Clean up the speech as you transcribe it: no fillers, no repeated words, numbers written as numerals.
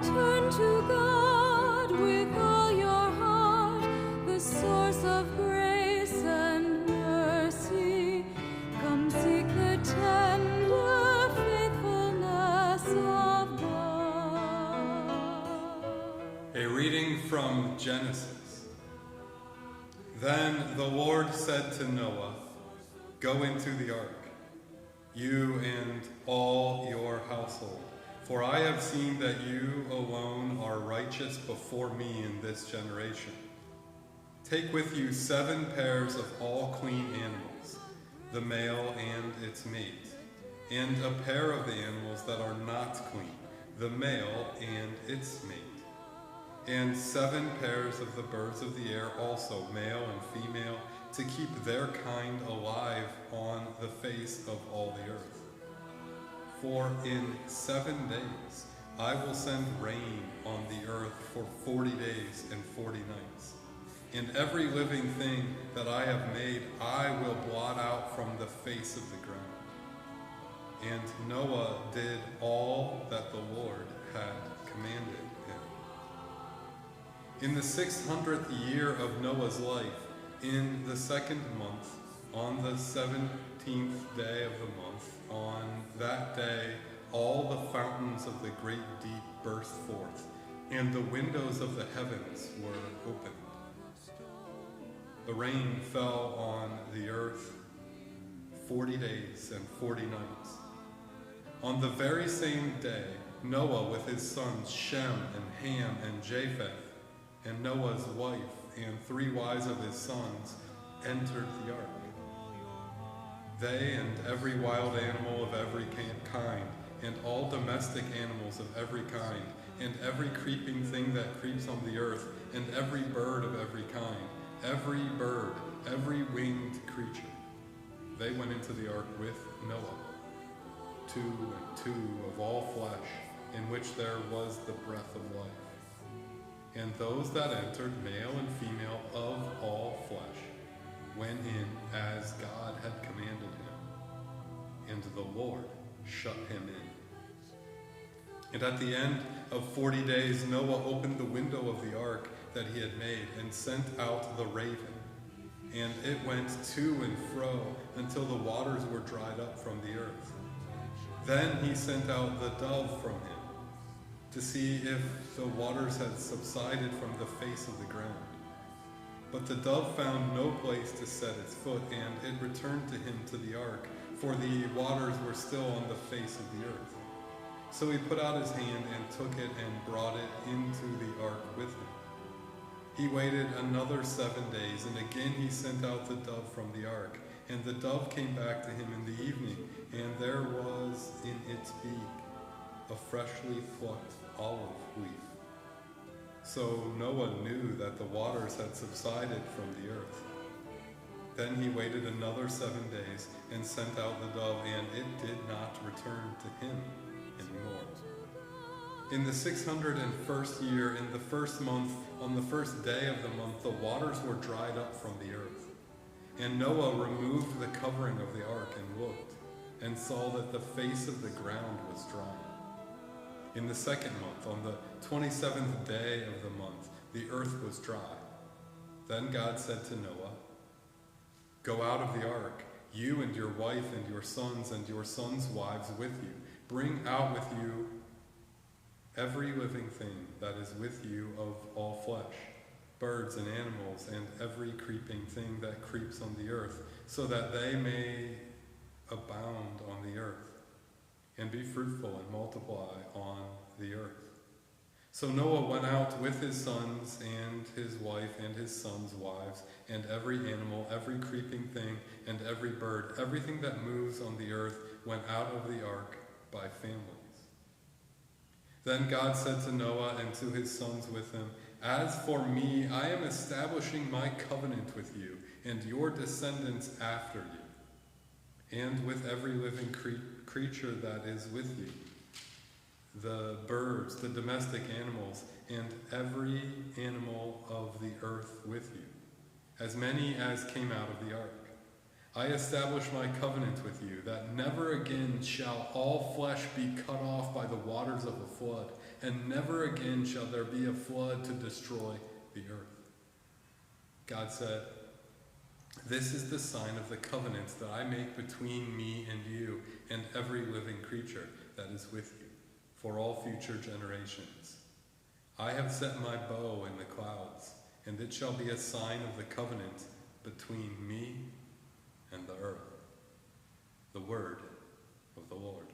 Turn to God with all your heart, the source of grace and mercy. Come seek the tender faithfulness of God. A reading from Genesis. Then the Lord said to Noah, "Go into the ark, you and all your household, for I have seen that you alone are righteous before me in this generation. Take with you 7 pairs of all clean animals, the male and its mate, and a pair of the animals that are not clean, the male and its mate, and 7 pairs of the birds of the air also, male and female, to keep their kind alive on the face of all the earth. For in 7 days I will send rain on the earth for 40 days and 40 nights. And every living thing that I have made I will blot out from the face of the ground." And Noah did all that the Lord had commanded him. In the 600th year of Noah's life, in the 2nd month, on the 17th day of the month, on that day all the fountains of the great deep burst forth, and the windows of the heavens were opened. The rain fell on the earth 40 days and 40 nights. On the very same day, Noah with his sons Shem and Ham and Japheth, and Noah's wife and 3 wives of his sons entered the ark. They and every wild animal of every kind, and all domestic animals of every kind, and every creeping thing that creeps on the earth, and every bird of every kind, every bird, every winged creature. They went into the ark with Noah, 2 and 2 of all flesh, in which there was the breath of life. And those that entered, male and female of all flesh, went in as God had commanded him, and the Lord shut him in. And at the end of 40 days, Noah opened the window of the ark that he had made and sent out the raven, and it went to and fro until the waters were dried up from the earth. Then he sent out the dove from him to see if the waters had subsided from the face of the ground. But the dove found no place to set its foot, and it returned to him to the ark, for the waters were still on the face of the earth. So he put out his hand and took it and brought it into the ark with him. He waited another 7 days, and again he sent out the dove from the ark. And the dove came back to him in the evening, and there was in its beak a freshly plucked olive leaf. So Noah knew that the waters had subsided from the earth. Then he waited another 7 days and sent out the dove, and it did not return to him anymore. In the 601st year, in the 1st month, on the 1st day of the month, the waters were dried up from the earth. And Noah removed the covering of the ark and looked, and saw that the face of the ground was dry. In the 2nd month, on the 27th day of the month, the earth was dry. Then God said to Noah, "Go out of the ark, you and your wife and your sons' wives with you. Bring out with you every living thing that is with you of all flesh, birds and animals, and every creeping thing that creeps on the earth, so that they may abound on the earth, and be fruitful and multiply on the earth." So Noah went out with his sons and his wife and his sons' wives, and every animal, every creeping thing, and every bird, everything that moves on the earth went out of the ark by families. Then God said to Noah and to his sons with him, "As for me, I am establishing my covenant with you and your descendants after you, and with every living creature that is with you, the birds, the domestic animals, and every animal of the earth with you, as many as came out of the ark. I establish my covenant with you, that never again shall all flesh be cut off by the waters of a flood, and never again shall there be a flood to destroy the earth. God said, this is the sign of the covenant that I make between me and you and every living creature that is with you, for all future generations. I have set my bow in the clouds, and it shall be a sign of the covenant between me and the earth. The word of the Lord.